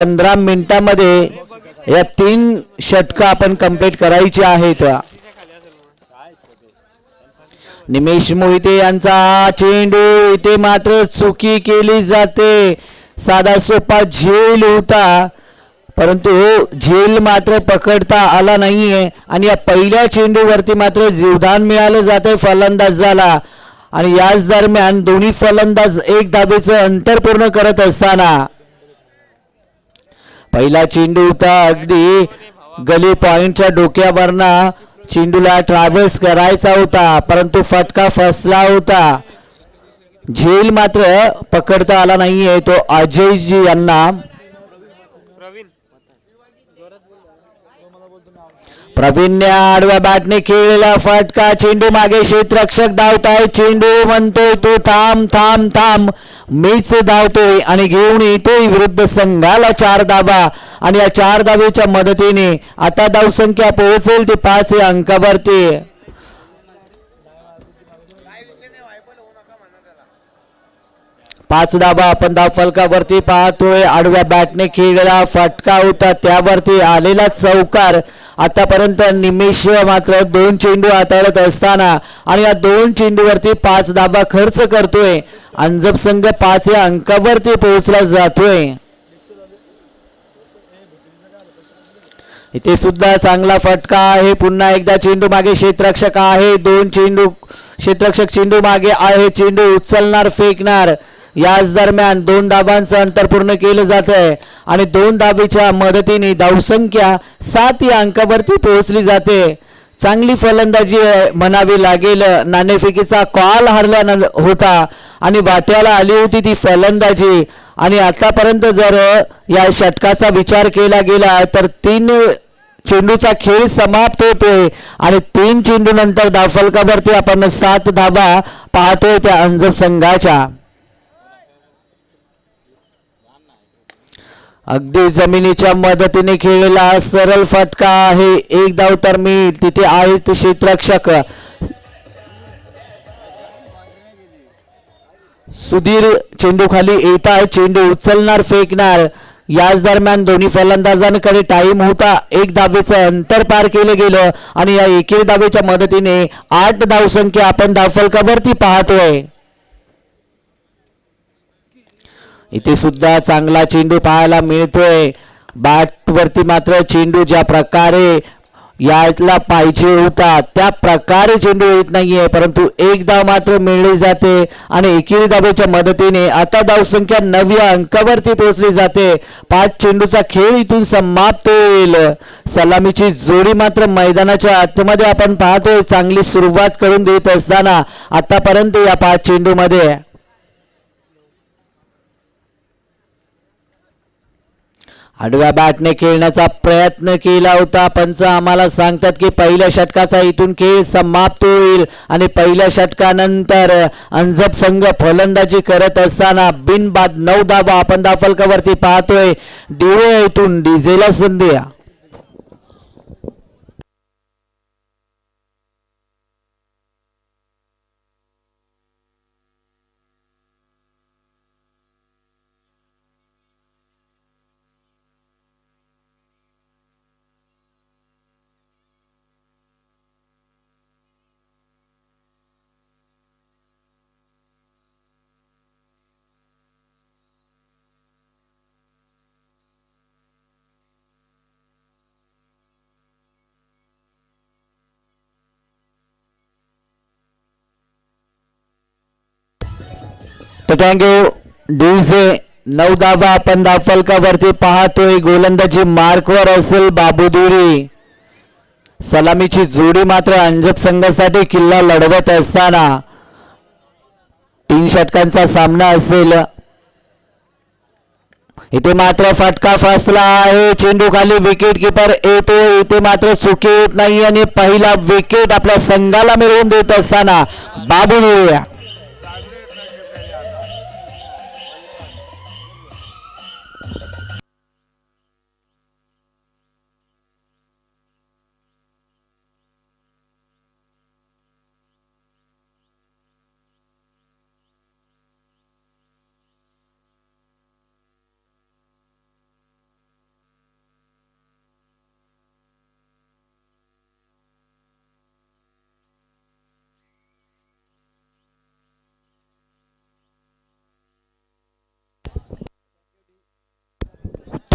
15 मिनिटांमध्ये या 3 षटक आपण कंप्लीट करायचे आहेत. निमेश मोहिते यांचा चेंडू इथे मात्र चुकी केली जाते. साधा सोपा झेल होता परंतु झेल मात्र पकडता आला नाहीये आणि या पहिल्या चेंडूवरती मात्र जीवदान मिळालं जाते फलंदाजाला. आणि याच दरम्यान दोन्ही फलंदाज एक धावेचं अंतर पूर्ण करत असताना पहिला चेंडू होता अगदी गली पॉइंटच्या डोक्यावरना चेंडूला ट्रॅव्हल्स करायचा होता परंतु फटका फसला होता. झेल मात्र पकडता आला नाहीये तो अजयजी यांना. प्रवीणने आडव्या बॅटने खेळलेला फटका चेंडू मागे क्षेत्ररक्षक धावताय. चेंडू म्हणतोय तू थांब थांब थांब मीच धावतोय आणि घेऊन येतोय विरुद्ध संघाला 4 धावा. आणि या 4 धावेच्या मदतीने आता धावसंख्या पोहोचेल ती 5 अंकावरती. 5 धावा आपण धावफलकावरती पाहतोय. आडव्या बॅटने खेळलेला फटका होता त्यावरती आलेला चौकार. आतापर्यंत निमेश मात्र 2 चेंडू हाताळत असताना आणि या 2 चेंडूवरती 5 धावा खर्च करतोय. अंजप संघ 5 या अंकावरती पोहोचला जातोय. इथे सुद्धा चांगला फटका आहे. पुन्हा एकदा चेंडू मागे क्षेत्ररक्षक आहे. 2 चेंडू क्षेत्ररक्षक चेंडू मागे आहे. चेंडू उचलणार फेकणार. याच दरम्यान 2 धावांचं अंतर पूर्ण केलं जात आहे आणि 2 धावेच्या मदतीने धावसंख्या 7 या अंकावरती पोहोचली जाते. चांगली फलंदाजी म्हणावी लागेल. नाणेफेकीचा कॉल हरला होता आणि वाट्याला आली होती ती फलंदाजी. आणि आतापर्यंत जर या षटकाचा विचार केला गेला तर 3 चेंडूचा खेळ समाप्त होतोय आणि 3 चेंडू नंतर धावफलकावरती आपण 7 धावा पाहतोय त्या अंजप संघाच्या. अगदी जमिनीच्या मदतीने खेळलेला सरळ फटका आहे. 1 धाव तर मी तिथे आहेत क्षेत्ररक्षक सुधीर चेंडू खाली येत आहे. चेंडू उचलणार फेकणार. याच दरम्यान दोन्ही फलंदाजांकडे टाइम होता. 1 धावेचं अंतर पार केलं गेलं आणि या एकेरी धावेच्या मदतीने 8 धावसंख्या आपण धावफलकावरती पाहतोय. इथे सुद्धा चांगला चेंडू पाहायला मिळतोय. बॅट वरती मात्र चेंडू ज्या प्रकारे यायला पाहिजे होता त्या प्रकारे चेंडू येत नाहीये परंतु 1 धाव मात्र मिळली जाते आणि एकेरी धावेच्या मदतीने आता धावसंख्या 9 या अंकावरती पोहोचली जाते. 5 चेंडूचा खेळ इथून समाप्त होईल. सलामीची जोडी मात्र मैदानाच्या आतमध्ये आपण पाहतोय चांगली सुरुवात करून देत असताना आतापर्यंत या 5 चेंडूमध्ये आडव्या बॅटने खेळण्याचा प्रयत्न केला होता. पंच आम्हाला सांगतात की पहिल्या षटकाचा इथून खेळ समाप्त होईल आणि पहिल्या षटकानंतर अंजप संघ फलंदाजी करत असताना बिनबाद 9 धावा आपण धावफलकावरती पाहतोय. देऊया इथून डीजेला संधी. Thank you DJ. 9 धावा आपण धावफलकावरती पाहतोय. गोलंदाजी मार्कवर असेल बाबूदुरी. सलामीची जोडी मात्र अंजप संघासाठी किल्ला लढवत असताना 3 षटकांचा सामना असेल. इथे मात्र फटका फसला आहे. चेंडू खाली विकेट किपर येतो. इथे मात्र चुकी होत नाही आणि पहिला विकेट आपल्या संघाला मिळवून देत असताना बाबूदुरी.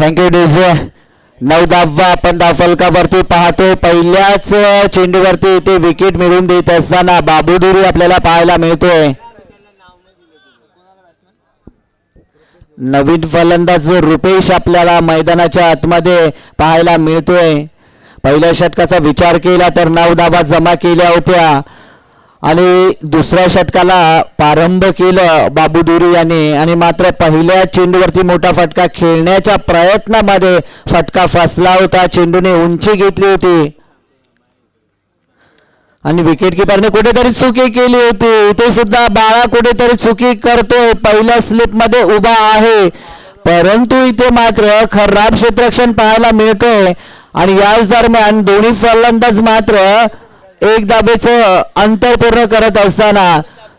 Thank you DJ. 9 धावा आपण धावफलकावरती पाहतोय. पहिल्याच चेंडूवरती इथे विकेट मिळवून देत असताना बाबू दुरी आपल्याला पाहायला मिळतोय. नवीन फलंदाज रुपेश आपल्याला मैदानाच्या आतमध्ये पाहायला मिळतोय. पहिल्या षटकाचा विचार केला तर 9 धावा जमा केल्या होत्या आणि दुसऱ्या षटकाला प्रारंभ केलं बाबू दुरी याने आणि मात्र पहिल्या चेंडूवरती मोठा फटका खेळण्याच्या प्रयत्नामध्ये फटका फसला होता. चेंडूने उंची घेतली होती आणि विकेट किपरने कुठेतरी चुकी केली होती. इथे सुद्धा बाळा कुठेतरी चुकी करतोय. पहिल्या स्लिप मध्ये उभा आहे परंतु इथे मात्र खराब क्षेत्ररक्षण पाहायला मिळतोय आणि याच दरम्यान दोन्ही फलंदाज मात्र एक धावेचं अंतर पूर्ण करत असताना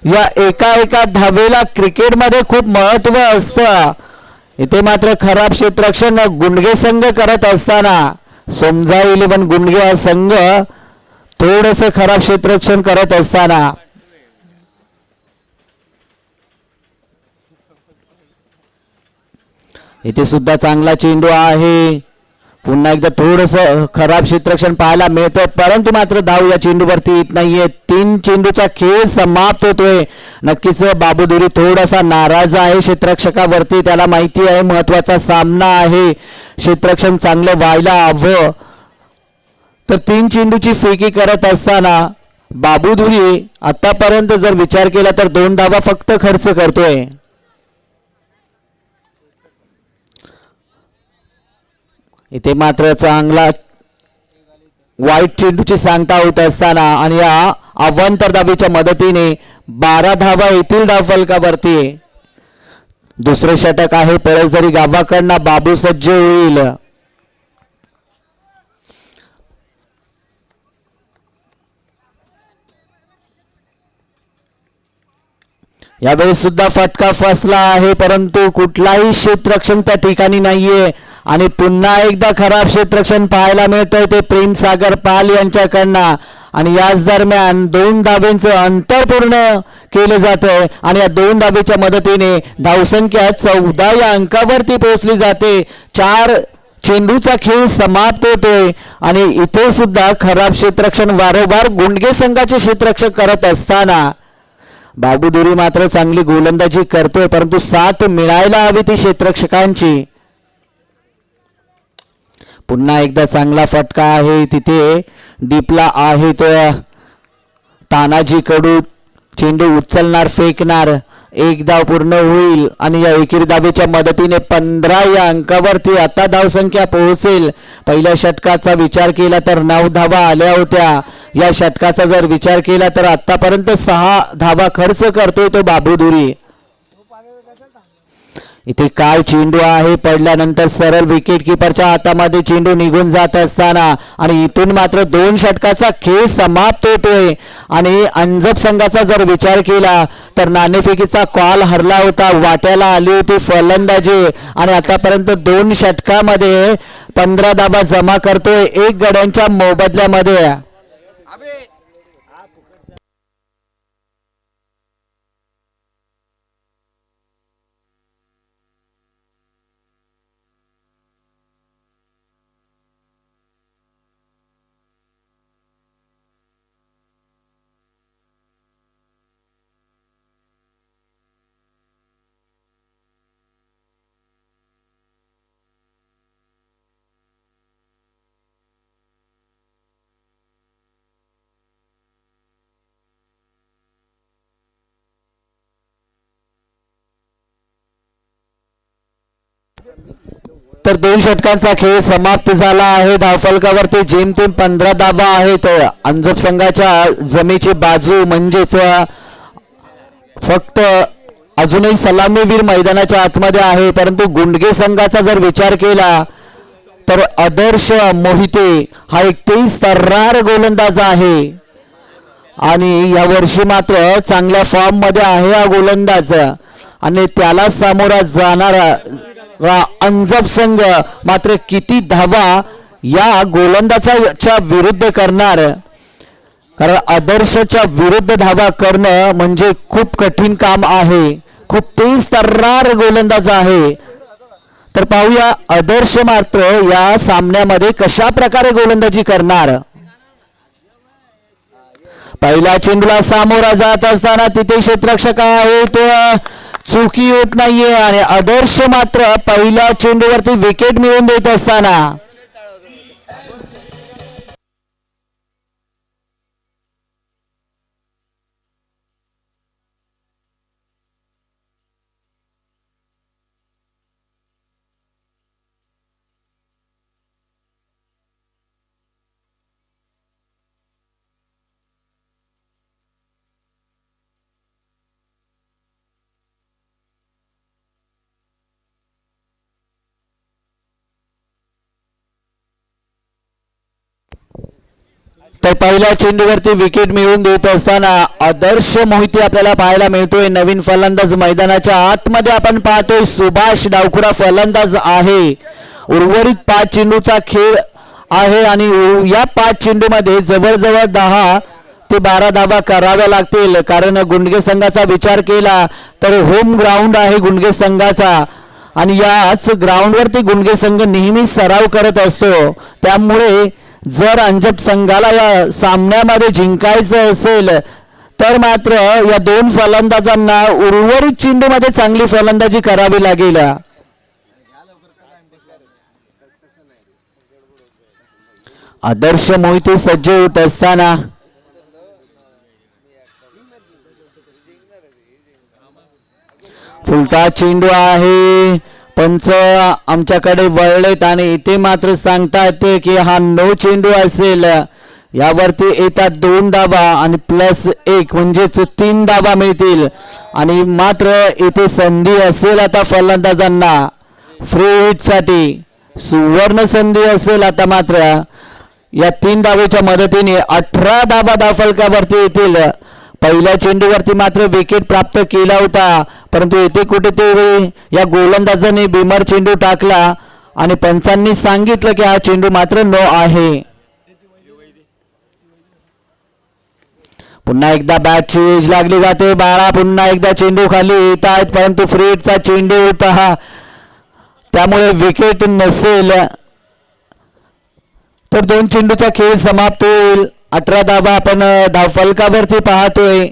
या एका धावेला क्रिकेटमध्ये खूप महत्व असतं. इथे मात्र खराब क्षेत्ररक्षण गुंडगे संघ करत असताना सोमजा 11 गुंडगे हा संघ थोडस खराब क्षेत्ररक्षण करत असताना इथे सुद्धा चांगला चेंडू आहे. पुन्हा एकदा थोडस खराब क्षेत्ररक्षण पाहायला मिळतंय परंतु मात्र धाव या चेंडूवरती येत नाहीये. 3 चेंडूचा खेळ समाप्त होतोय. नक्कीच बाबू दुरी थोडासा नाराज आहे क्षेत्ररक्षकावरती. त्याला माहिती आहे महत्वाचा सामना आहे, क्षेत्ररक्षण चांगलं व्हायला हवं. तर 3 चेंडूची फेकी करत असताना बाबू दुरी आतापर्यंत जर विचार केला तर 2 धावा फक्त खर्च करतोय. इथे मात्र चांगला वाईट चेंडूची सांगता होत असताना आणि या अवांतर धावेच्या मदतीने 12 धावा येथील धावफलकावरती. दुसरे षटक आहे. पळसदरी गावाकडनं बाबू सज्ज होईल. यावेळी सुद्धा फटका फसला आहे परंतु कुठलाही क्षेत्ररक्षण त्या ठिकाणी नाहीये आणि पुन्हा एकदा खराब क्षेत्ररक्षण पाहायला मिळतंय ते प्रेम सागर पाल यांच्याकडनं आणि याच दरम्यान 2 धावेंचं अंतर पूर्ण केलं जातंय आणि या 2 धावेच्या मदतीने धावसंख्या 14 या अंकावरती पोहोचली जाते. 4 चेंडूचा खेळ समाप्त होतोय आणि इथे सुद्धा खराब क्षेत्ररक्षण वारंवार गुंडगे संघाचे क्षेत्ररक्षक करत असताना बाबू दुरी मात्र चांगली गोलंदाजी करतोय परंतु साथ मिळायला हवी ती क्षेत्ररक्षकांची. पुन्हा एकदा चांगला फटका आहे. तिथे डीपला आहे तो तानाजी कडू. चेंडू उचलणार फेकणार. 1 धाव पूर्ण होईल आणि या एकेरी धावेच्या मदतीने 15 या अंकावरती आता धावसंख्या पोहोचेल. पहिल्या षटकाचा विचार केला तर 9 धावा आल्या होत्या. या षटकाचा जर विचार केला तर आतापर्यंत 6 धावा खर्च करतोय तो बाबू दुरी. इथे काय चेंडू आहे. पडल्यानंतर सरळ विकेट किपरच्या हातामध्ये चेंडू निघून जात असताना आणि इथून मात्र 2 षटकाचा खेळ समाप्त होतोय आणि अंजप संघाचा जर विचार केला तर नाणेफेकीचा कॉल हरला होता. वाट्याला आली होती फलंदाजी आणि आतापर्यंत 2 षटकामध्ये 15 धावा जमा करतोय 1 गड्यांच्या मोबदल्यामध्ये. तर 2 षटकांचा खेळ समाप्त झाला आहे. धावफलकावरती जेमतेम 15 धावा आहेत. अंजप संघाच्या जमेची बाजू म्हणजेच फक्त अजूनही सलामीवीर मैदानाच्या आतमध्ये आहे परंतु गुंडगे संघाचा जर विचार केला तर आदर्श मोहिते हा एक 23 तर्रार गोलंदाज आहे आणि या वर्षी मात्र चांगल्या फॉर्म मध्ये आहे हा गोलंदाज आणि त्याला सामोरा जाणारा अंजप संघ मात्र किती धावा या गोलंदाजाच्या विरुद्ध करणार. कारण आदर्शच्या विरुद्ध धावा करणं म्हणजे खूप कठीण काम आहे. खूप तेज तर्रार गोलंदाज आहे. तर पाहूया आदर्श मात्र या सामन्यामध्ये कशा प्रकारे गोलंदाजी करणार. पहिल्या चेंडूला सामोरा जात असताना तिथे क्षेत्ररक्षक आहेत, चुकी होत नाहीये आणि आदर्श मात्र पहिल्या चेंडूवरती विकेट मिळवून देत असताना तर पहिल्या चेंडूवरती विकेट मिळवून देत असताना आदर्श मोहिते आपल्याला पाहायला मिळतोय. नवीन फलंदाज मैदानाच्या आतमध्ये आपण पाहतोय. सुभाष डावखुरा फलंदाज आहे. उर्वरित 5 चेंडूचा खेळ आहे आणि या 5 चेंडूमध्ये जवळजवळ 10 ते 12 धावा कराव्या लागतील. कारण गुंडगे संघाचा विचार केला तर होम ग्राउंड आहे गुंडगे संघाचा आणि याच ग्राउंडवरती गुंडगे संघ नेहमी सराव करत असतो. त्यामुळे जर अंजप संघाला या सामन्यामध्ये जिंकायचं असेल तर मात्र या 2 फलंदाजांना उर्वरित चेंडूमध्ये चांगली फलंदाजी करावी लागेल. आदर्श मोहिते सज्ज होत असताना फुलटा चेंडू आहे. पंच आमच्याकडे वळलेत आणि इथे मात्र सांगतात की हा नो चेंडू असेल. यावरती येतात 2 धावा आणि +1 म्हणजेच 3 धावा मिळतील आणि मात्र इथे संधी असेल आता फलंदाजांना फ्री हिटसाठी. सुवर्ण संधी असेल आता मात्र या 3 धावेच्या मदतीने 18 धावा धावफलकावरती येतील. पहिल्या चेंडूवरती मात्र विकेट प्राप्त केला होता परंतु येथे कुठेतरी या गोलंदाजाने बिमर चेंडू टाकला आणि पंचांनी सांगितलं की हा चेंडू मात्र नो आहे. पुन्हा एकदा बॅटची एज लागली जाते. बाळा पुन्हा एकदा चेंडू खाली येत आहेत परंतु फ्री हिटचा चेंडू होता त्यामुळे विकेट नसेल तर 2 चेंडूचा खेळ समाप्त होईल. 18 धावा आपण धावफलकावरती पाहतोय.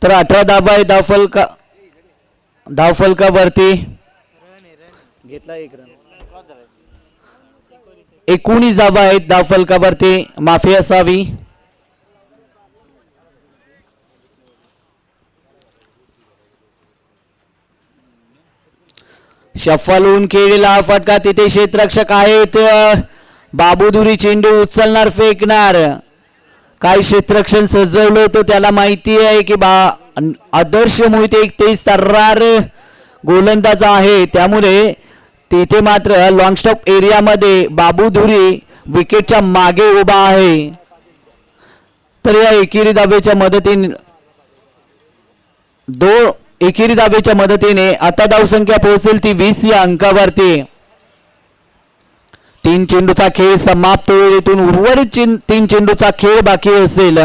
तर 18 धावा आहे धावफलकावरती घेतला 1 रन. 19 धावा आहेत धावफलकावरती. माफी असावी. शफल होऊन खेळलेला हा फटका. तिथे क्षेत्ररक्षक आहेत. बाबूधुरी चेंडू उचलणार फेकणार. काय क्षेत्ररक्षण सजवलं होतं त्याला माहिती आहे की आदर्श मोहिते एक तेज तर्रार गोलंदाज आहे त्यामुळे तिथे मात्र लॉंग स्टॉप एरियामध्ये बाबूधुरी विकेटच्या मागे उभा आहे. तर या एकेरी धावेच्या मदतीने आता धावसंख्या पोहोचेल ती 20 या अंकावरती. 3 चेंडूचा खेळ समाप्त होईल. इथून उर्वरित 3 चेंडूचा खेळ बाकी असेल.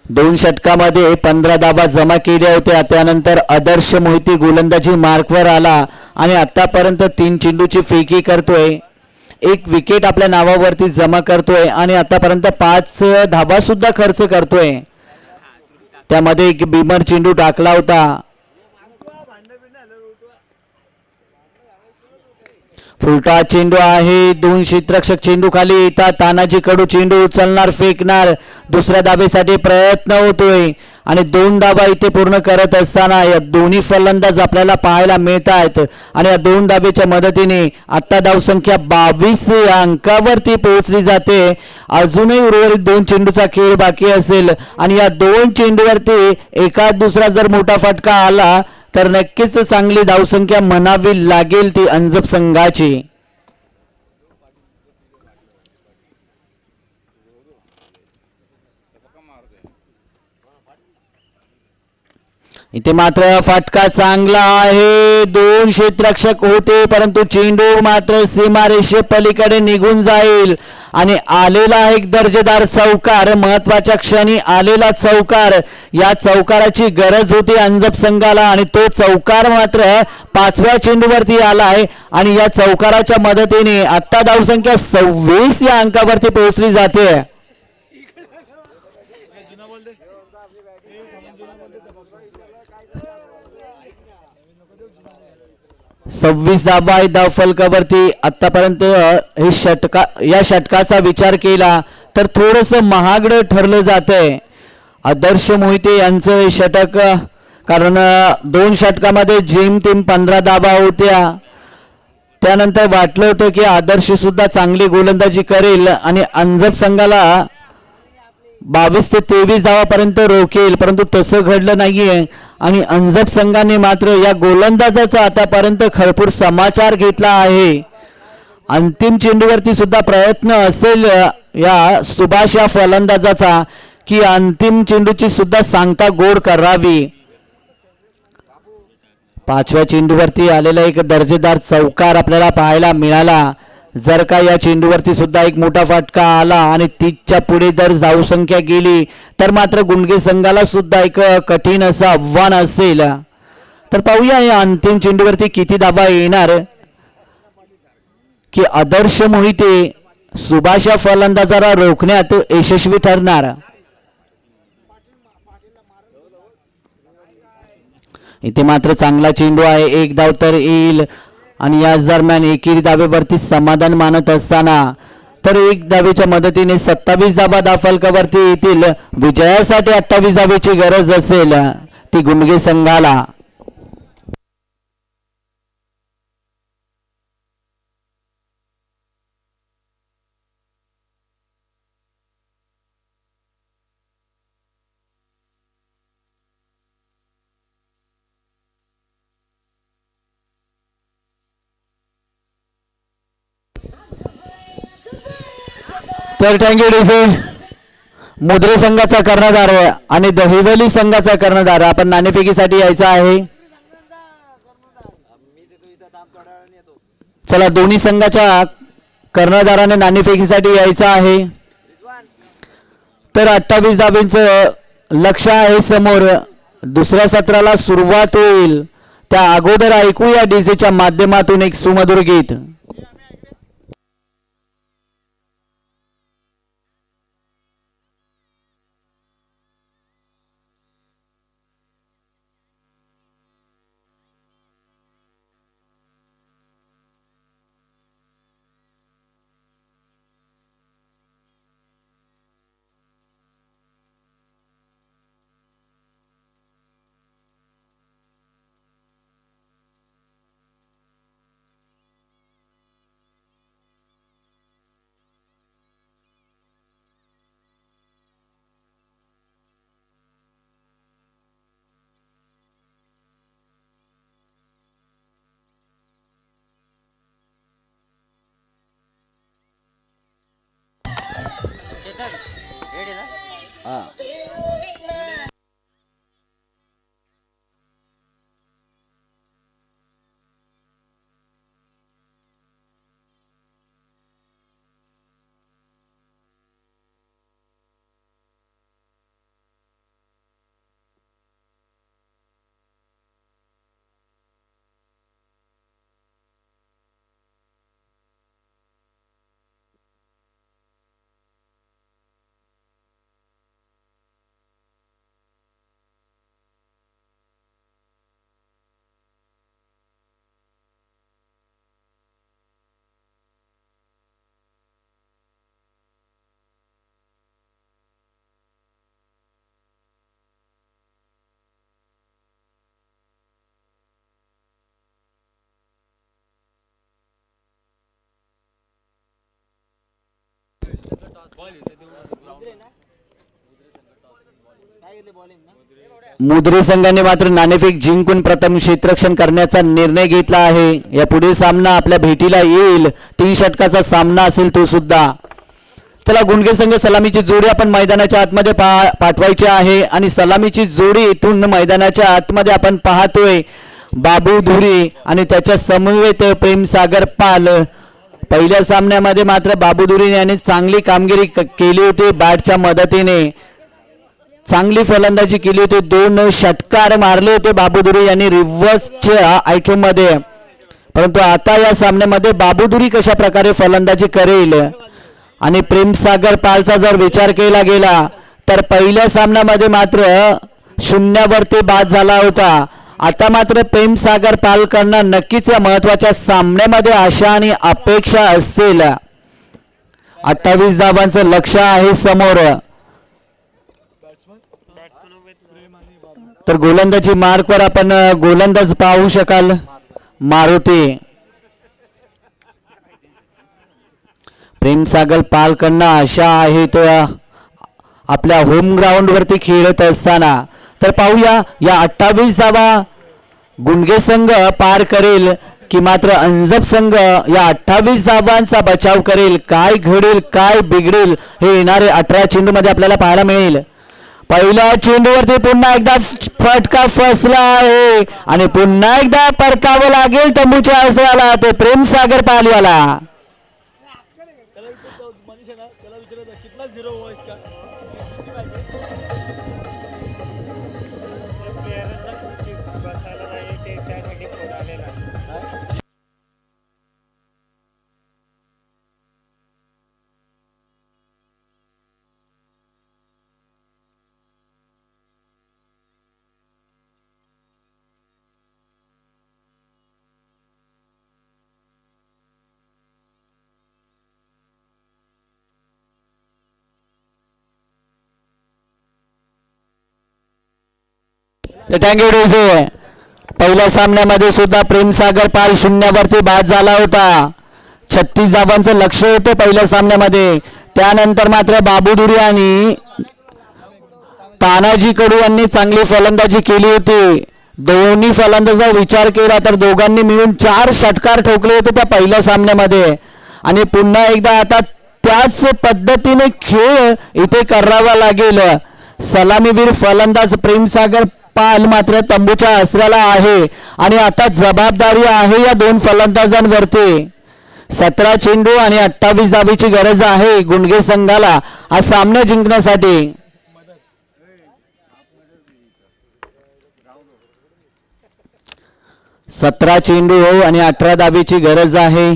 2 षटकामध्ये 15 धावा जमा केल्या होत्या. त्यानंतर आदर्श मोहिते गोलंदाजी मार्कवर आला आणि आतापर्यंत 3 चेंडूची फेकी करतोय. 1 विकेट आपल्या नावावरती जमा करतोय आणि आतापर्यंत 5 धावा सुद्धा खर्च करतोय. त्यामध्ये 1 बिमर चेंडू टाकला होता. फुलटा चेंडू आहे. 2 क्षेत्ररक्षक चेंडू खाली येतात. तानाजी कडू चेंडू उचलणार फेकणार. दुसऱ्या धावेसाठी प्रयत्न होतोय आणि 2 धावा इथे पूर्ण करत असताना या दोन्ही फलंदाज आपल्याला पाहायला मिळत आहेत आणि या 2 धावेच्या मदतीने आता धावसंख्या 22 या अंकावरती पोहोचली जाते. अजूनही उर्वरित 2 चेंडूचा खेळ बाकी असेल आणि या 2 चेंडूवरती एखाद दुसरा जर मोठा फटका आला तर नक्कीच चांगली धावसंख्या म्हणावी लागेल ती अंजप संघाची. इथे मात्र फटका चांगला आहे, दोन क्षेत्ररक्षक होते परंतु चेंडू मात्र सीमारेषे पलीकडे निघून जाईल आणि आलेला एक दर्जेदार चौकार, महत्वाच्या क्षणी आलेला चौकार, या चौकाराची गरज होती अंजप संघाला आणि तो चौकार मात्र 5व्या चेंडूवरती आलाय आणि या चौकाराच्या मदतीने आता धावसंख्या 26 या अंकावरती पोहोचली जाते. 26 धावा आहे धाव फलकावरती. आतापर्यंत हे या षटकाचा विचार केला तर थोडस महागडं ठरलं जातंय आदर्श मोहिते यांचं हे षटक, कारण 2 षटकामध्ये जेमतेम 15 धावा होत्या. त्यानंतर वाटलं होतं की आदर्श सुद्धा चांगली गोलंदाजी करेल आणि अंजप संघाला 22 ते 23 धावापर्यंत रोखेल, परंतु तसं घडलं नाहीये आणि अंजप संघाने मात्र या गोलंदाजाचा आतापर्यंत भरपूर समाचार घेतला आहे. अंतिम चेंडूवरती सुद्धा प्रयत्न असेल या सुभाष या फलंदाजाचा की अंतिम चेंडूची सुद्धा सांगता गोड करावी. 5व्या चेंडूवरती आलेला एक दर्जेदार चौकार आपल्याला पाहायला मिळाला. जर का या चेंडूवरती सुद्धा एक मोठा फटका आला आणि 30च्या पुढे जर धावसंख्या गेली तर मात्र गुंडगे संघाला सुद्धा एक कठीण असं आव्हान असेल. तर पाहूया या अंतिम चेंडूवरती किती धावा येणार की आदर्श मोहिते सुभाष या फलंदाजाला रोखण्यात यशस्वी ठरणार. इथे मात्र चांगला चेंडू आहे, एक धाव तर येईल आणि याच दरम्यान एकेरी धावेवरती समाधान मानत असताना तर एक धावेच्या मदतीने 27 धावा धावफलकावरती येतील. विजयासाठी 28 धावेची गरज असेल ती गुंडगे संघाला. तर थँक्यू डीसी. मुद्रे संघाचा कर्णधार आणि दहिवली संघाचा कर्णधार आपण नाणेफेकीसाठी यायचा आहे. चला दोन्ही संघाच्या कर्णधाराने नाणेफेकीसाठी यायचं आहे. तर 28 धावेंचं लक्ष आहे समोर. दुसऱ्या सत्राला सुरुवात होईल त्या अगोदर ऐकूया डीजेच्या माध्यमातून एक सुमधुर गीत. मुद्रे संघाने मात्र नाणेफेक जिंकून प्रथम क्षेत्ररक्षण करण्याचा निर्णय घेतला आहे. या पुढील सामना आपल्या भेटीला येईल, 3 षटकाचा सामना असेल तो सुद्धा. चला गुंडगे संघ सलामीची जोडी आपण मैदानाच्या आतमध्ये पाठवायची आहे आणि सलामीची जोडी इथून मैदानाच्या आतमध्ये आपण पाहतोय बाबू धुरी आणि त्याच्या समवेत प्रेमसागर पाल. पहिल्या सामन्यामध्ये मात्र बाबू धुरी यांनी चांगली कामगिरी केली होती. बॅटच्या मदतीने चांगली फलंदाजी केली होती. 2 षटकार मारले होते बाबू धुरी यांनी रिव्हर्सच्या आयटम मध्ये. परंतु आता या सामन्यामध्ये बाबू धुरी कशा प्रकारे फलंदाजी करेल आणि प्रेमसागर पालचा जर विचार केला गेला तर पहिल्या सामन्यामध्ये मात्र 0 बाद झाला होता. आता मात्र प्रेमसागर पालकरनं नक्कीच या महत्वाच्या सामन्यामध्ये आशा आणि अपेक्षा असतील. 28 धावांचं लक्ष आहे समोर. तर गोलंदाजी मार्कवर आपण गोलंदाज पाहू शकाल मारुती. प्रेमसागर पालकरनं आशा आहेत आपल्या होम ग्राउंड वरती खेळत असताना. तर पाहूया या 28 धावा गुंडगे संघ पार करेल की मात्र अंजप संघ या 28 धावांचा बचाव करेल. काय घडेल काय बिघडेल हे येणारे 18 चेंडू मध्ये आपल्याला पाहायला मिळेल. पहिल्या चेंडूवरती पुन्हा एकदा फटका फसला आहे आणि पुन्हा एकदा परतावं लागेल तंबूच्या आसऱ्याला ते प्रेमसागर पाल याला. Thank you DJ. पहिल्या सामन्यामध्ये सुद्धा प्रेमसागर पाल 0 बाद झाला होता. 36 धावांचं लक्ष होतं पहिल्या सामन्यामध्ये. त्यानंतर मात्र बाबू धुरी आणि तानाजी कडू यांनी चांगली फलंदाजी केली होती. दोन्ही फलंदाजाचा विचार केला तर दोघांनी मिळून 4 षटकार ठोकले होते त्या पहिल्या सामन्यामध्ये. आणि पुन्हा एकदा आता त्याच पद्धतीने खेळ इथे करावा लागेल. सलामीवीर फलंदाज प्रेमसागर पाल मात्र तंबूच्या आसऱ्याला आहे आणि आता जबाबदारी आहे या 2 फलंदाजांवरती. 17 चेंडू आणि 28 धावेची गरज आहे गुंडगे संघाला हा सामना जिंकण्यासाठी. सतरा चेंडू आणि 18 धावेची गरज आहे.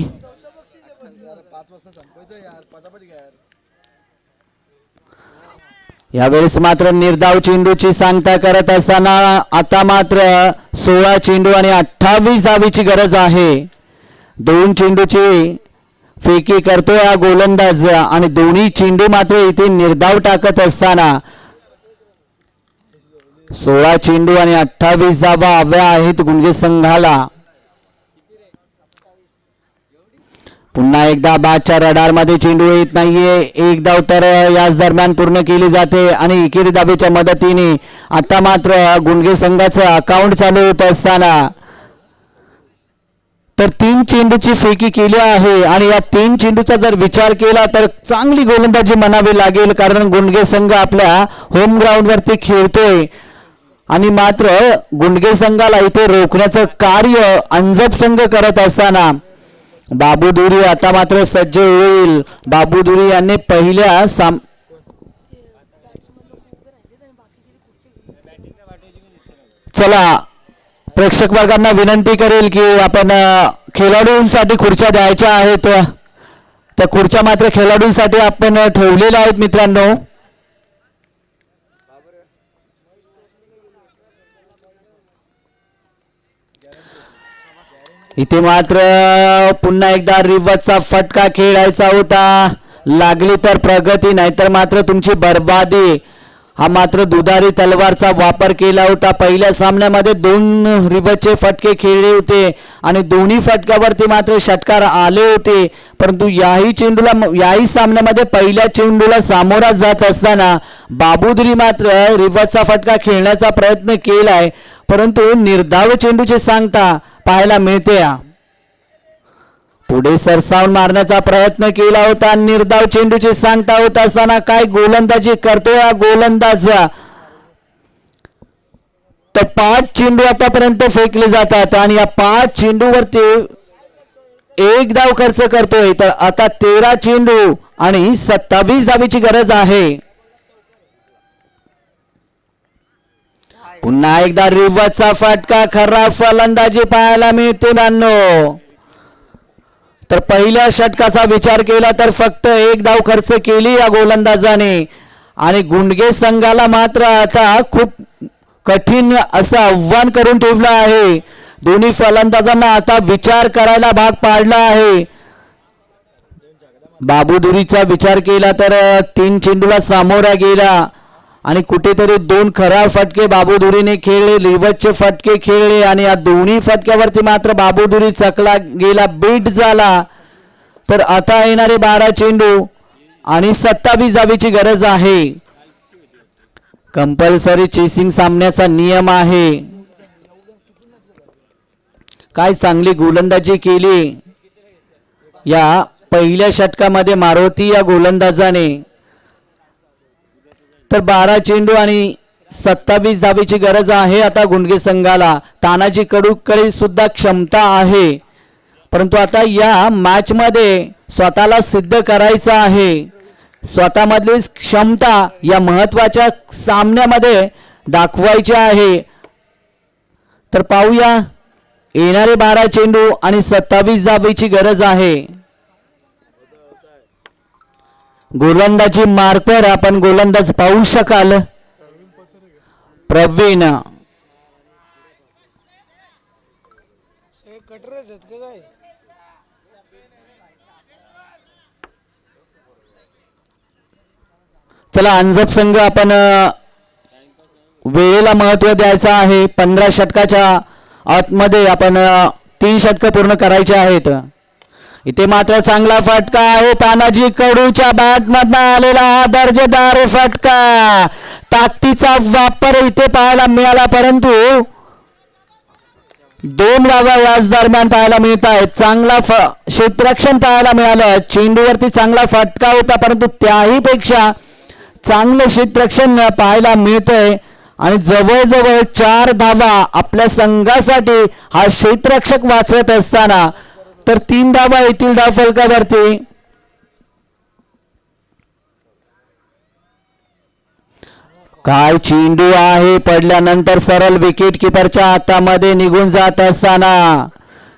यावेळेस मात्र निर्धाव चेंडूची सांगता करत असताना आता मात्र 16 चेंडू आणि 28 धावेची गरज आहे. 2 चेंडूची फेकी करतोय हा गोलंदाज आणि दोन्ही चेंडू मात्र इथे निर्धाव टाकत असताना 16 चेंडू आणि 28 धावा हव्या आहेत गुंडगे संघाला. पुन्हा एकदा बॅटच्या रडार मध्ये चेंडू येत नाहीये. 1 धाव तर याच दरम्यान पूर्ण केली जाते आणि एकेरी धावेच्या मदतीने आता मात्र गुंडगे संघाचं अकाउंट चालू होत असताना तर 3 चेंडूची फेकी केली आहे आणि या 3 चेंडूचा जर विचार केला तर चांगली गोलंदाजी म्हणावी लागेल. कारण गुंडगे संघ आपल्या होम ग्राउंड वरती खेळतोय आणि मात्र गुंडगे संघाला इथे रोखण्याचं कार्य अंजप संघ करत असताना बाबू धुरी आता मात्र सज्ज होईल. बाबू धुरी यांनी पहिल्या चला प्रेक्षक वर्गांना विनंती करेल की आपण खेळाडूंसाठी खुर्च्या द्यायच्या आहेत. त्या खुर्च्या मात्र खेळाडूंसाठी आपण ठेवलेल्या आहेत मित्रांनो. इथे मात्र पुन्हा एकदा रिव्हर्सचा फटका खेळायचा होता. लागली तर प्रगती नाहीतर मात्र तुमची बर्बादी. हा मात्र दुधारी तलवारचा वापर केला होता. पहिल्या सामन्यामध्ये 2 रिव्हर्सचे फटके खेळले होते आणि दोन्ही फटक्यावरती मात्र षटकार आले होते. परंतु याही सामन्यामध्ये पहिल्या चेंडूला सामोरा जात असताना बाबूधुरी मात्र रिव्हर्सचा फटका खेळण्याचा प्रयत्न केलाय परंतु निर्धाव चेंडूचे सांगता पाहायला मिळते. पुढे सरसावून मारण्याचा प्रयत्न केला होता. निर्धाव चेंडूची सांगता होत असताना काय गोलंदाजी करतोय हा गोलंदाज. तर 5 चेंडू आतापर्यंत फेकले जातात आणि या 5 चेंडूवरती 1 धाव खर्च करतोय. तर आता 13 चेंडू आणि 27 धावेची गरज आहे. पुन्हा एकदा रिव्हर्सचा फटका, खरा फलंदाजी पाहायला मिळते नानो. तर पहिल्या षटकाचा विचार केला तर फक्त 1 धाव खर्च केली या गोलंदाजाने आणि गुंडगे संघाला मात्र आता खूप कठीण असं आव्हान करून ठेवलं आहे. दोन्ही फलंदाजांना आता विचार करायला भाग पाडला आहे. बाबूदुरीचा विचार केला तर 3 चेंडूला सामोरा गेला आणि कुठेतरी 2 खरा फटके बाबूदुरीने खेळले, रिव्हर्सचे फटके खेळले आणि या दोन्ही फटक्यावरती मात्र बाबूदुरी चकला गेला, बीट झाला. तर आता येणारे 12 चेंडू आणि 27 धावेची गरज आहे. कंपल्सरी चेसिंग सामन्याचा नियम आहे. काय चांगली गोलंदाजी केली या पहिल्या षटकामध्ये मारुती या गोलंदाजाने. तर 12 चेंडू आणि 27 धावेची गरज आहे आता गुंडगे संघाला. तानाजी कडूकडे सुद्धा क्षमता आहे, परंतु आता या मॅच मध्ये स्वतःला सिद्ध करायचं आहे. स्वतःमधली क्षमता या महत्वाच्या सामन्यामध्ये दाखवायची आहे. तर पाहूया, येणारे 12 चेंडू आणि 27 धावेची गरज आहे. गोलंदाजी मार्कवर आपण गोलंदाज पाहू शकाल. प्रवीण चला अंजप संघ आपण वेळेला महत्व द्यायचं आहे. 15 षटकाच्या आतमध्ये आपण 3 षटक पूर्ण करायचे आहेत. इथे मात्र चांगला फटका आहे. तानाजी कडूच्या बॅट मधून आलेला हा दर्जेदार फटका, ताकदीचा वापर इथे पाहायला मिळाला, परंतु 2 धावा याच दरम्यान पाहायला मिळत आहेत. चांगला क्षेत्ररक्षण पाहायला मिळालं. चेंडूवरती चांगला फटका होता, परंतु त्याही पेक्षा चांगलं क्षेत्ररक्षण पाहायला मिळतंय आणि जवळजवळ 4 धावा आपल्या संघासाठी हा क्षेत्ररक्षक वाचवत असताना तर 3 धावा येतील धाव फलकावरती. काय चेंडू आहे, पडल्यानंतर सरळ विकेट किपरच्या हातामध्ये निघून जात असताना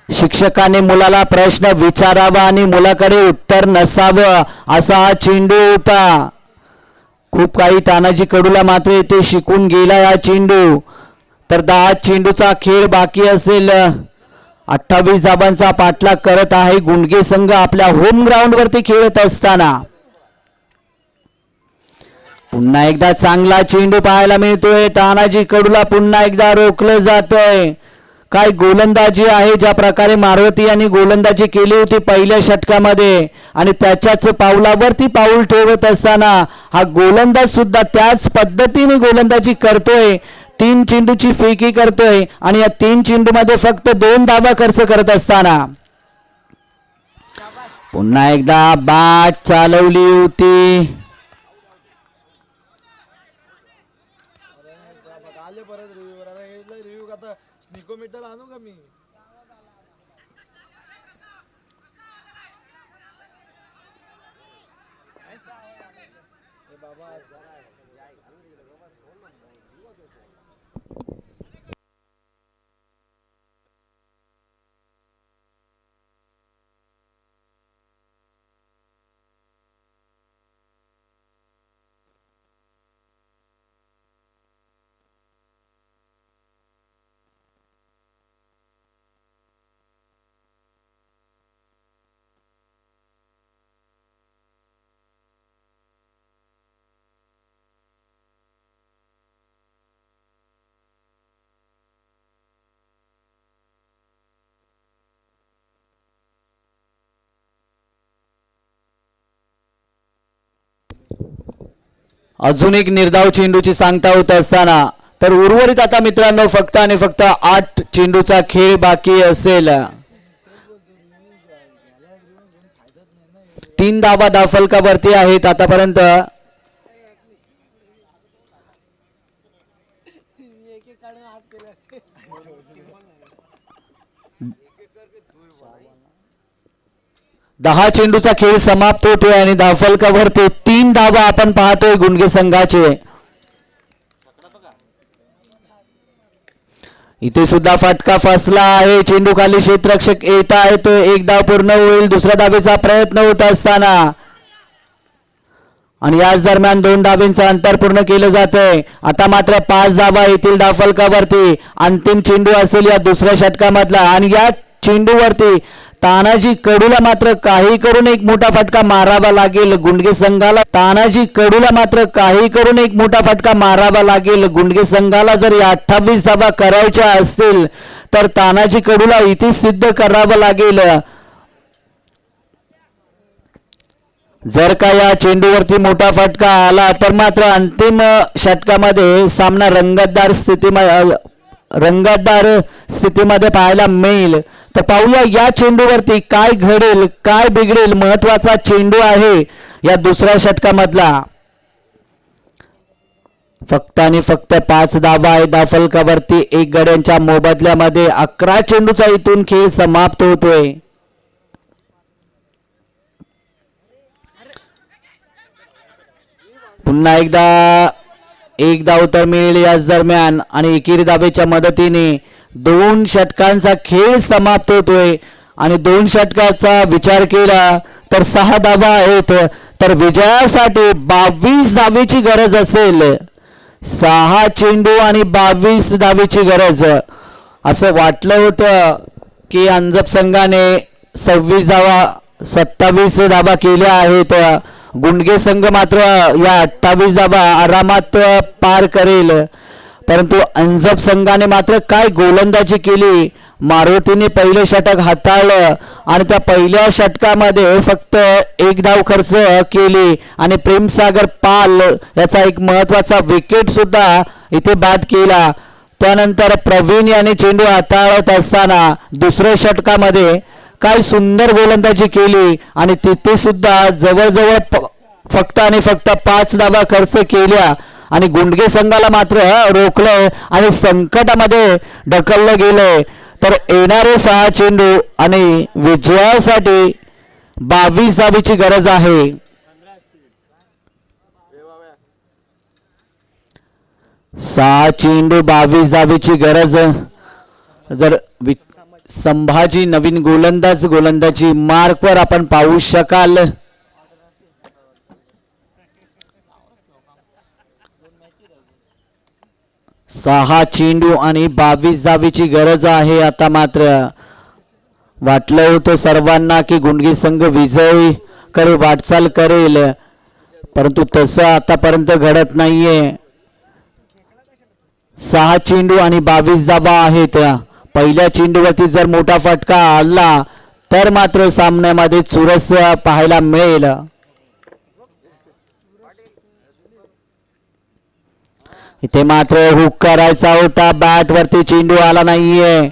शिक्षकाने मुलाला प्रश्न विचारावा आणि मुलाकडे उत्तर नसावं असा हा चेंडू होता. खूप काही तानाजी कडूला मात्र येथे शिकून गेला या चेंडू. तर 10 चेंडूचा खेळ बाकी असेल. 28 धावांचा पाठलाग करत आहे गुंडगे संघ आपल्या होम ग्राउंड वरती खेळत असताना. पुन्हा एकदा चांगला चेंडू पाहायला मिळतोय. तानाजी कडूला पुन्हा एकदा रोखलं जातंय. काय गोलंदाजी आहे, ज्या प्रकारे मारुती यांनी गोलंदाजी केली होती पहिल्या षटकामध्ये आणि त्याच्याच पावलावरती पाऊल ठेवत असताना हा गोलंदाज सुद्धा त्याच पद्धतीने गोलंदाजी करतोय. 3 चेंडूची फेकी करतोय आणि या 3 चेंडू मध्ये फक्त 2 धावा खर्च करत असताना पुन्हा एकदा बॅट चालवली होती. मीटर आणू का मी? अजून एक निर्धाव चेंडूची सांगता होत असताना तर उर्वरित आता मित्रांनो फक्त आणि फक्त 8 चेंडूचा खेळ बाकी असेल. 3 धावा धावफलकावरती आहेत आतापर्यंत. दहा चेंडूचा खेळ समाप्त होतोय आणि धावफलकावरती 3 धावा आपण पाहतोय गुंडगे संघाचे. इथे सुद्धा फटका फसला आहे. चेंडू खाली क्षेत्ररक्षक येत आहेत. एक धाव पूर्ण होईल. दुसऱ्या धावेचा प्रयत्न होत असताना आणि याच दरम्यान 2 धावेंचं अंतर पूर्ण केलं जातंय. आता मात्र 5 धावा येतील धावफलकावरती. अंतिम चेंडू असेल या दुसऱ्या षटकामधला आणि या चेंडूवरती तानाजी कडूला मात्र काही करून एक मोठा फटका मारावा लागेल गुंडगे संघाला. तानाजी कडूला मात्र काही करून एक मोठा फटका मारावा लागेल गुंडगे संघाला. जर या 28 धावा करायच्या असतील तर तानाजी कडूला इथे सिद्ध करावं लागेल. जर का या चेंडूवरती मोठा फटका आला तर मात्र अंतिम षटकामध्ये सामना रंगतदार स्थितीमध्ये पाहायला मिळेल. तर पाहूया या चेंडूवरती काय घडेल, काय बिघडेल. महत्वाचा चेंडू आहे या दुसऱ्या षटकामधला. फक्त आणि फक्त 5 धावा आहे धावफलकावरती. 1 गड्यांच्या मोबदल्यामध्ये 11 चेंडूचा इथून खेळ समाप्त होतोय. पुन्हा एकदा 1 धाव तर मिळेल याच दरम्यान आणि एकेरी धावेच्या मदतीने 2 षटकांचा खेळ समाप्त होतोय. आणि 2 षटकाचा विचार केला तर 6 धावा आहेत. तर विजयासाठी 22 धावेची गरज असेल. 6 चेंडू आणि 22 धावेची गरज. असं वाटलं होतं की अंजप संघाने 26 धावा 27 धावा केल्या आहेत. गुंडगे संघ मात्र या 28 धावा आरामात पार करेल. परंतु अंजप संघाने मात्र काय गोलंदाजी केली. मारुतीने पहिले षटक हाताळलं आणि त्या पहिल्या षटकामध्ये फक्त 1 धाव खर्च केली आणि प्रेमसागर पाल याचा एक महत्वाचा विकेट सुद्धा इथे बाद केला. त्यानंतर प्रवीण याने चेंडू हाताळत असताना दुसऱ्या षटकामध्ये काय सुंदर गोलंदाजी केली आणि तिथे सुद्धा जवळजवळ फक्त आणि फक्त 5 धावा खर्च केल्या आणि गुंडगे संघाला मात्र रोखलंय आणि संकटामध्ये ढकललं गेलंय. तर येणारे 6 चेंडू आणि विजयासाठी 22 धावेची गरज आहे. 6 चेंडू 22 धावेची गरज. जर संभाजी नवीन गोलंदाजी मार्कवर आपण पाहू शकाल. सहा चेंडू आणि 22 धावेची गरज आहे. आता मात्र वाटलं होतं सर्वांना की गुंडगे संघ विजयी कडे वाटचाल करेल, परंतु तसं आतापर्यंत घडत नाहीये. 6 चेंडू आणि 22 धावा आहेत. पहिल्या चेंडूवरती जर मोठा फटका आला तर मात्र सामन्यामध्ये चुरस पाहायला मिळेल. इथे मात्र हुक करायचा होता, बॅट वरती चेंडू आला नाहीये.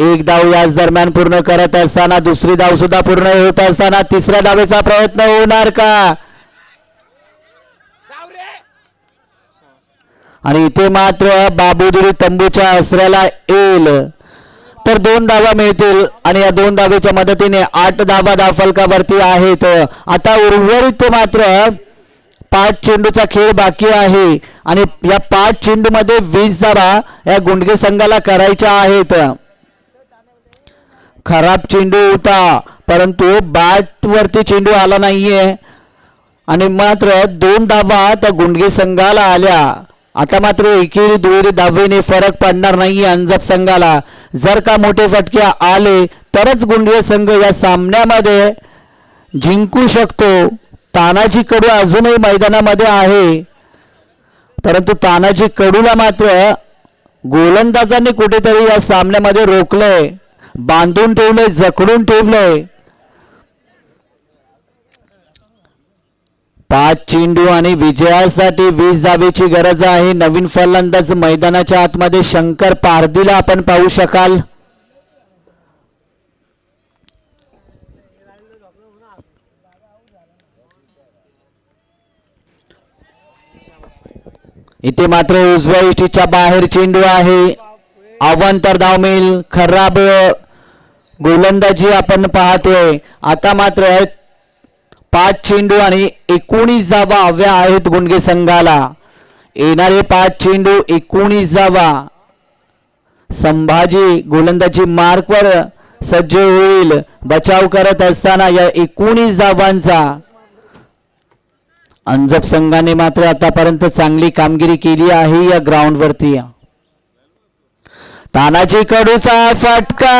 1 धाव याच दरम्यान पूर्ण करत असताना दुसरी धाव सुद्धा पूर्ण होत असताना तिसऱ्या धावेचा प्रयत्न होणार का? आणि इथे मात्र बाबूदुरी तंबूच्या आसऱ्याला येईल तर 2 धावा मिळतील आणि या 2 धावेच्या मदतीने 8 धावा धावफलकावरती आहेत. आता उर्वरित मात्र 5 चेंडूचा खेळ बाकी आहे आणि या 5 चेंडू मध्ये 20 धावा या गुंडगे संघाला करायच्या आहेत. खराब चेंडू होता परंतु बॅट वरती चेंडू आला नाहीये आणि मात्र 2 धावा त्या गुंडगे संघाला आल्या. आता मात्र एकेरी दुहेरी धावेने फरक पडणार नाही अंजप संघाला. जर का मोठे फटके आले तरच गुंडगे संघ या सामन्यामध्ये जिंकू शकतो. तानाजी कडू अजूनही मैदानामध्ये आहे परंतु तानाजी कडूला मात्र गोलंदाजांनी कुठेतरी या सामन्यामध्ये रोखलंय, बांधून ठेवलंय, जखडून ठेवलंय. 5 चेंडू आणि विजयासाठी 20 धावेची गरज आहे. नवीन फलंदाज मैदानाच्या आतमध्ये शंकर पारदीला आपण पाहू शकाल. इथे मात्र उजव्या इष्टीच्या बाहेर चेंडू आहे. अवांतर धाव मिळेल. खराब गोलंदाजी आपण पाहतोय. आता मात्र 5 चेंडू आणि 19 धावा हव्या आहेत गुंडगे संघाला. येणारे 5 चेंडू 19 धावा. संभाजी गोलंदाजी मार्कवर सज्ज होईल बचाव करत असताना या 19 धावांचा. अंजप संघाने मात्र आतापर्यंत चांगली कामगिरी केली आहे या ग्राउंड वरती. तानाजी कडूचा फटका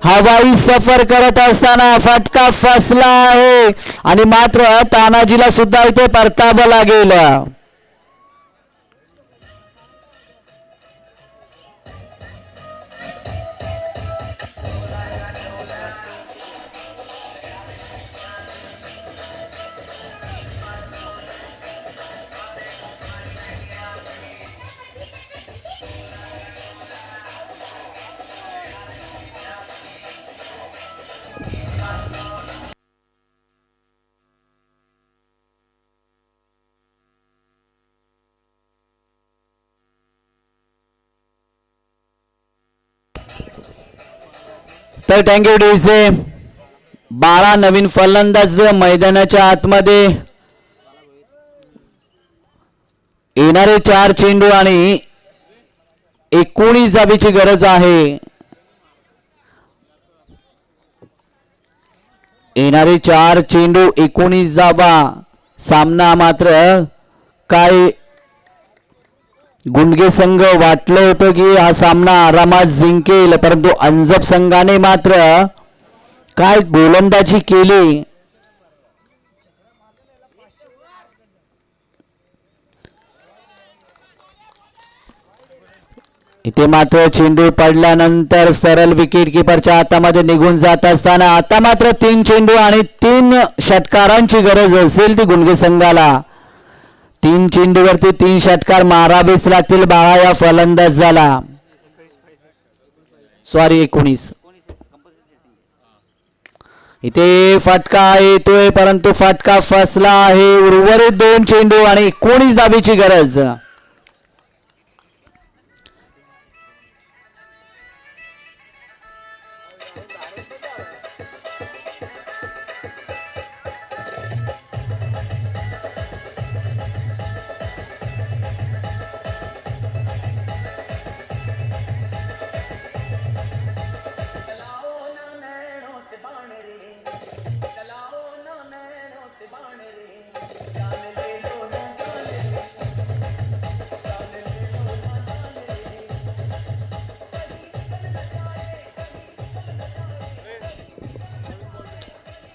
हवाई सफर करत असताना फटका फसला आहे आणि मात्र तानाजीला सुद्धा इथे परतावं लागेल. तर थँक्यू डीजे. 12 नवीन फलंदाज मैदानाच्या आतमध्ये. येणारे 4 चेंडू आणि 19 धावेची गरज आहे. येणारे 4 चेंडू 19 धावा. सामना मात्र काय गुंडगे संघ वाटलं होतं की हा सामना आरामात जिंकेल, परंतु अंजप संघाने मात्र काय गोलंदाजी केली. इथे मात्र चेंडू पडल्यानंतर सरळ विकेट किपरच्या हातामध्ये निघून जात असताना आता मात्र 3 चेंडू आणि 3 षटकारांची गरज असेल ती गुंडगे संघाला. 3 चेंडूवरती 3 षटकार मारावेच लागतील बाळा या फलंदाजाला. सॉरी 19. इथे फटका येतोय परंतु फटका फसला आहे. उर्वरित 2 चेंडू आणि 19 धावेची गरज.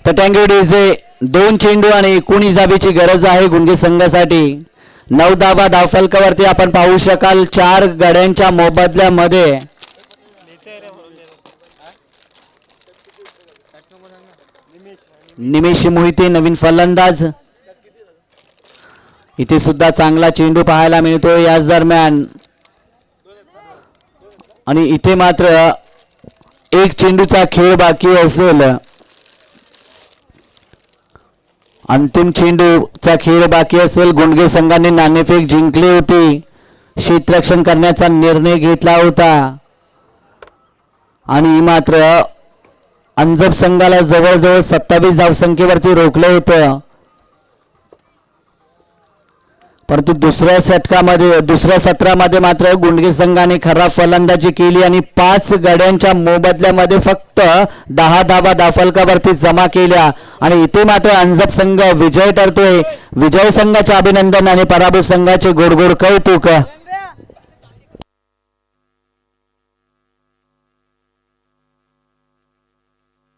तर थँक्यू डीजे. 2 चेंडू आणि 19 धावेची गरज आहे गुंडगे संघासाठी. 9 धावा धावफलकावरती आपण पाहू शकाल. 4 गड्यांच्या मोबदल्यामध्ये निमेश मोहिते नवीन फलंदाज. इथे सुद्धा चांगला चेंडू पाहायला मिळतो याच दरम्यान. आणि इथे मात्र 1 चेंडूचा खेळ बाकी असेल. अंतिम चेंडूचा खेळ बाकी असेल. गुंडगे संघाने नाणेफेक जिंकली होती. क्षेत्ररक्षण करण्याचा निर्णय घेतला होता आणि मात्र अंजप संघाला जवळजवळ 27 धावसंख्येवरती रोखलं होतं. परंतु दुसऱ्या सत्रामध्ये मात्र गुंडगे संघाने खराब फलंदाजी केली आणि 5 गड्यांच्या मोबदल्यामध्ये फक्त 10 धावा धावफलकावरती जमा केल्या आणि इथे मात्र अंजप संघ विजय ठरतोय. विजय संघाचे अभिनंदन आणि पराभूत संघाचे गोड गोड कौतुक.